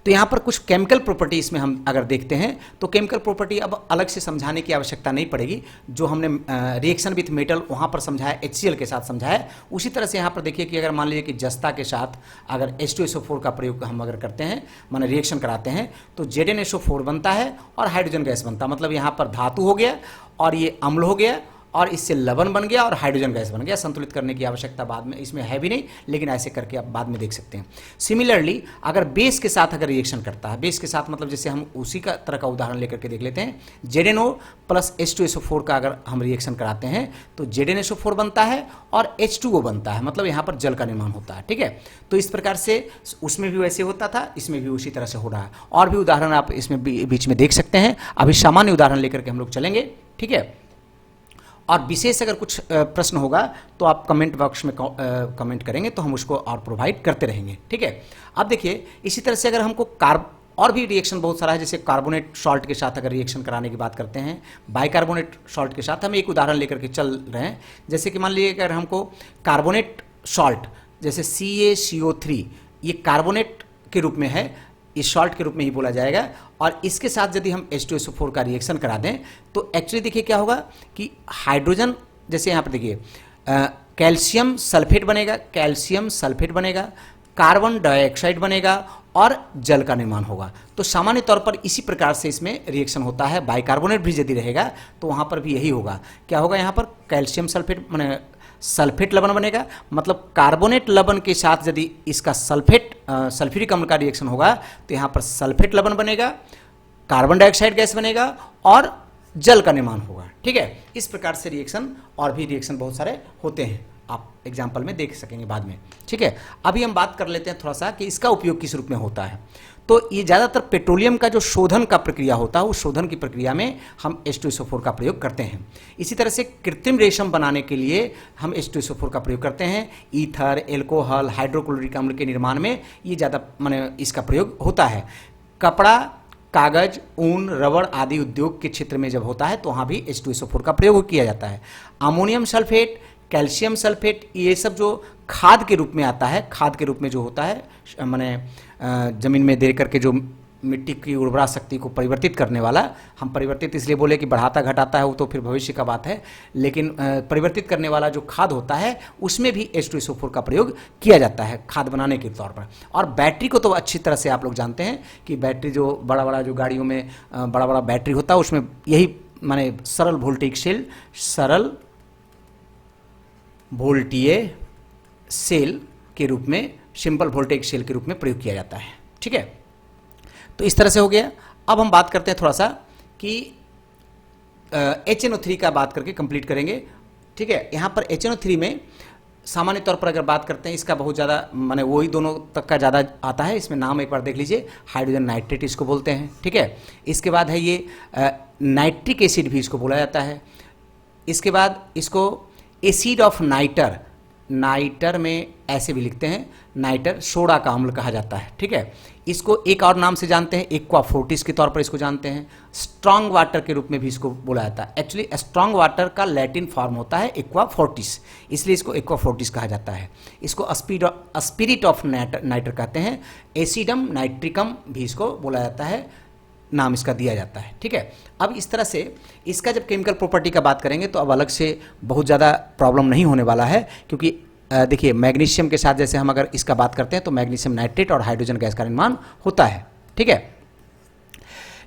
तो यहाँ पर कुछ केमिकल प्रॉपर्टी इसमें हम अगर देखते हैं तो केमिकल प्रॉपर्टी अब अलग से समझाने की आवश्यकता नहीं पड़ेगी। जो हमने रिएक्शन विथ मेटल वहाँ पर समझाया, HCl के साथ समझाया, उसी तरह से यहाँ पर देखिए कि अगर मान लीजिए कि जस्ता के साथ अगर H2SO4 का प्रयोग हम अगर करते हैं, माने रिएक्शन कराते हैं, तो ZnSO4 बनता है और हाइड्रोजन गैस बनता है। मतलब यहाँ पर धातु हो गया और ये अम्ल हो गया और इससे लवण बन गया और हाइड्रोजन गैस बन गया। संतुलित करने की आवश्यकता बाद में इसमें है भी नहीं, लेकिन ऐसे करके आप बाद में देख सकते हैं। सिमिलरली अगर बेस के साथ अगर रिएक्शन करता है, बेस के साथ मतलब जैसे हम उसी का तरह का उदाहरण लेकर के देख लेते हैं, ZnO प्लस H2SO4 का अगर हम रिएक्शन कराते हैं तो ZnSO4 बनता है और H2O बनता है, मतलब यहाँ पर जल का निर्माण होता है। ठीक है, तो इस प्रकार से उसमें भी वैसे होता था, इसमें भी उसी तरह से हो रहा है। और भी उदाहरण आप इसमें बीच में देख सकते हैं। अभी सामान्य उदाहरण लेकर के हम लोग चलेंगे। ठीक है, और विशेष अगर कुछ प्रश्न होगा तो आप कमेंट बॉक्स में कमेंट करेंगे तो हम उसको और प्रोवाइड करते रहेंगे। ठीक है, अब देखिए इसी तरह से अगर हमको और भी रिएक्शन बहुत सारा है, जैसे कार्बोनेट सॉल्ट के साथ अगर रिएक्शन कराने की बात करते हैं, बाइकार्बोनेट सॉल्ट के साथ हम एक उदाहरण लेकर के चल रहे हैं। जैसे कि मान लीजिए अगर हमको कार्बोनेट सॉल्ट जैसे CaCO3 ये कार्बोनेट के रूप में है, इस सॉल्ट के रूप में ही बोला जाएगा, और इसके साथ यदि हम H2SO4 का रिएक्शन करा दें तो एक्चुअली देखिए क्या होगा कि हाइड्रोजन, जैसे यहाँ पर देखिए कैल्शियम सल्फेट बनेगा, कैल्शियम सल्फेट बनेगा, कार्बन डाइऑक्साइड बनेगा और जल का निर्माण होगा। तो सामान्य तौर पर इसी प्रकार से इसमें रिएक्शन होता है। बाइकार्बोनेट भी यदि रहेगा तो वहाँ पर भी यही होगा। क्या होगा, यहाँ पर कैल्शियम सल्फेट माने सल्फेट लवण बनेगा, मतलब कार्बोनेट लवण के साथ यदि इसका सल्फ्यूरिक अम्ल का रिएक्शन होगा तो यहाँ पर सल्फेट लवण बनेगा, कार्बन डाइऑक्साइड गैस बनेगा और जल का निर्माण होगा। ठीक है, इस प्रकार से रिएक्शन और भी रिएक्शन बहुत सारे होते हैं, आप एग्जाम्पल में देख सकेंगे बाद में। ठीक है, अभी हम बात कर लेते हैं थोड़ा सा कि इसका उपयोग किस रूप में होता है। तो ये ज़्यादातर पेट्रोलियम का जो शोधन का प्रक्रिया होता है, उस शोधन की प्रक्रिया में हम H2SO4 का प्रयोग करते हैं। इसी तरह से कृत्रिम रेशम बनाने के लिए हम H2SO4 का प्रयोग करते हैं। ईथर, एल्कोहल, हाइड्रोक्लोरिक अम्ल के निर्माण में ये ज़्यादा माने इसका प्रयोग होता है। कपड़ा, कागज, ऊन, रबड़ आदि उद्योग के क्षेत्र में जब होता है तो वहाँ भी H2SO4 का प्रयोग किया जाता है। अमोनियम सल्फेट, कैल्शियम सल्फेट, ये सब जो खाद के रूप में आता है, खाद के रूप में जो होता है माने जमीन में दे करके जो मिट्टी की उर्वरा शक्ति को परिवर्तित करने वाला, हम परिवर्तित इसलिए बोले कि बढ़ाता घटाता है वो तो फिर भविष्य का बात है, लेकिन परिवर्तित करने वाला जो खाद होता है उसमें भी H2SO4 का प्रयोग किया जाता है खाद बनाने के तौर पर। और बैटरी को तो अच्छी तरह से आप लोग जानते हैं कि बैटरी जो बड़ा बड़ा जो गाड़ियों में बड़ा बड़ा बैटरी होता है उसमें यही माने सरल वोल्टेज सेल के रूप में, सिंपल वोल्टेज सेल के रूप में प्रयोग किया जाता है। ठीक है, तो इस तरह से हो गया। अब हम बात करते हैं थोड़ा सा कि HNO3 का बात करके कंप्लीट करेंगे। ठीक है, यहाँ पर HNO3 में सामान्य तौर पर अगर बात करते हैं इसका बहुत ज़्यादा माने वही दोनों तक का ज़्यादा आता है। इसमें नाम एक बार देख लीजिए, हाइड्रोजन नाइट्रेट इसको बोलते हैं। ठीक है, इसके बाद है ये नाइट्रिक एसिड भी इसको बोला जाता है। इसके बाद इसको एसिड ऑफ नाइटर, नाइटर में ऐसे भी लिखते हैं, नाइटर सोडा का अम्ल कहा जाता है। ठीक है, इसको एक और नाम से जानते हैं, एक्वा फोर्टिस के तौर पर इसको जानते हैं। स्ट्रांग वाटर के रूप में भी इसको बोला जाता है। एक्चुअली स्ट्रांग वाटर का लैटिन फॉर्म होता है एक्वा फोर्टिस, इसलिए इसको एक्वा फोर्टिस कहा जाता है। इसको स्पिरिट ऑफ नाइटर कहते हैं। एसिडम नाइट्रिकम भी इसको बोला जाता है, नाम इसका दिया जाता है। ठीक है, अब इस तरह से इसका जब केमिकल प्रॉपर्टी का बात करेंगे तो अब अलग से बहुत ज़्यादा प्रॉब्लम नहीं होने वाला है, क्योंकि देखिए मैग्नीशियम के साथ जैसे हम अगर इसका बात करते हैं तो मैग्नीशियम नाइट्रेट और हाइड्रोजन गैस का निर्माण होता है। ठीक है,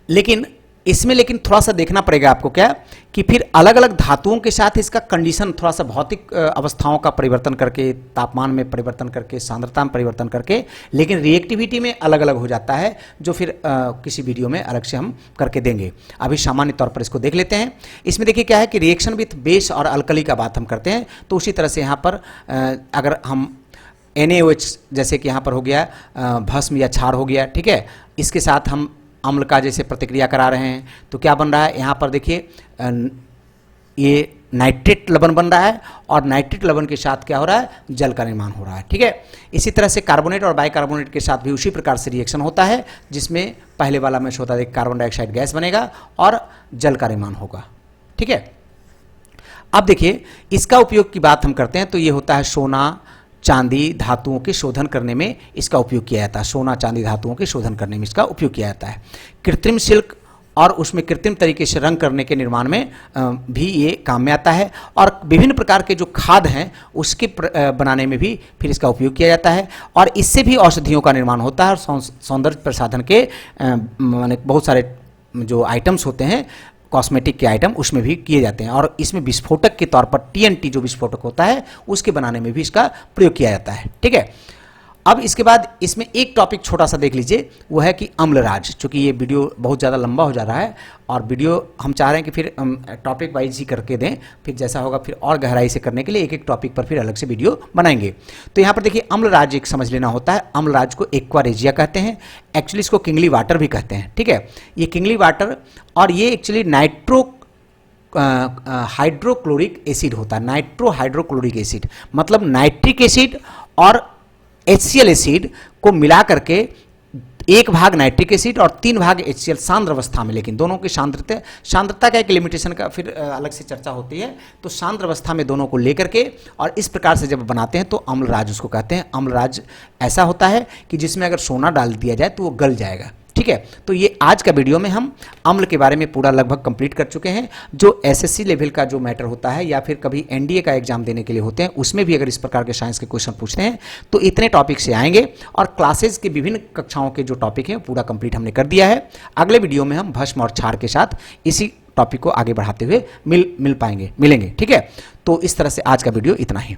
लेकिन थोड़ा सा देखना पड़ेगा आपको क्या कि फिर अलग अलग धातुओं के साथ इसका कंडीशन थोड़ा सा भौतिक अवस्थाओं का परिवर्तन करके, तापमान में परिवर्तन करके, सांद्रता में परिवर्तन करके, लेकिन रिएक्टिविटी में अलग अलग हो जाता है, जो फिर किसी वीडियो में अलग से हम करके देंगे। अभी सामान्य तौर पर इसको देख लेते हैं। इसमें देखिए क्या है कि रिएक्शन विथ बेस और अल्कली का बात हम करते हैं, तो उसी तरह से यहाँ पर अगर हम NaOH जैसे कि यहाँ पर हो गया भस्म या क्षार हो गया। ठीक है, इसके साथ हम अम्ल का जैसे प्रतिक्रिया करा रहे हैं तो क्या बन रहा है, यहाँ पर देखिए ये नाइट्रेट लवण बन रहा है और नाइट्रेट लवण के साथ क्या हो रहा है, जल का निर्माण हो रहा है। ठीक है, इसी तरह से कार्बोनेट और बाइकार्बोनेट के साथ भी उसी प्रकार से रिएक्शन होता है, जिसमें पहले वाला में होता है कार्बन डाइऑक्साइड गैस बनेगा और जल का निर्माण होगा। ठीक है, अब देखिए इसका उपयोग की बात हम करते हैं तो ये होता है सोना चांदी धातुओं के शोधन करने में इसका उपयोग किया जाता है। सोना चांदी धातुओं के शोधन करने में इसका उपयोग किया जाता है। कृत्रिम सिल्क और उसमें कृत्रिम तरीके से रंग करने के निर्माण में भी ये काम में आता है, और विभिन्न प्रकार के जो खाद हैं उसके बनाने में भी फिर इसका उपयोग किया जाता है, और इससे भी औषधियों का निर्माण होता है। और सौंदर्य प्रसाधन के माने बहुत सारे जो आइटम्स होते हैं, कॉस्मेटिक के आइटम उसमें भी किए जाते हैं, और इसमें विस्फोटक के तौर पर टीएनटी जो विस्फोटक होता है उसके बनाने में भी इसका प्रयोग किया जाता है। ठीक है, अब इसके बाद इसमें एक टॉपिक छोटा सा देख लीजिए, वो है कि अम्लराज। चूंकि ये वीडियो बहुत ज़्यादा लंबा हो जा रहा है और वीडियो हम चाह रहे हैं कि फिर टॉपिक वाइज ही करके दें, फिर जैसा होगा फिर और गहराई से करने के लिए एक एक टॉपिक पर फिर अलग से वीडियो बनाएंगे। तो यहाँ पर देखिए अम्लराज एक समझ लेना होता है। अम्लराज को एक्वारेजिया कहते हैं, एक्चुअली इसको किंगली वाटर भी कहते हैं। ठीक है, ये किंगली वाटर, और ये एक्चुअली हाइड्रोक्लोरिक एसिड होता है। नाइट्रो हाइड्रोक्लोरिक एसिड मतलब नाइट्रिक एसिड और HCl एसिड को मिला करके 1 भाग नाइट्रिक एसिड और 3 भाग HCl सांद्र अवस्था में, लेकिन दोनों की सांद्रता का एक लिमिटेशन का फिर अलग से चर्चा होती है। तो सांद्र अवस्था में दोनों को लेकर के और इस प्रकार से जब बनाते हैं तो अम्लराज उसको कहते हैं। अम्लराज ऐसा होता है कि जिसमें अगर सोना डाल दिया जाए तो वो गल जाएगा। ठीक है, तो ये आज का वीडियो में हम अम्ल के बारे में पूरा लगभग कंप्लीट कर चुके हैं। जो SSC लेवल का जो मैटर होता है या फिर कभी NDA का एग्जाम देने के लिए होते हैं, उसमें भी अगर इस प्रकार के साइंस के क्वेश्चन पूछते हैं तो इतने टॉपिक से आएंगे, और क्लासेज के विभिन्न कक्षाओं के जो टॉपिक हैं पूरा कंप्लीट हमने कर दिया है। अगले वीडियो में हम भस्म और क्षार के साथ इसी टॉपिक को आगे बढ़ाते हुए मिलेंगे। ठीक है, तो इस तरह से आज का वीडियो इतना ही।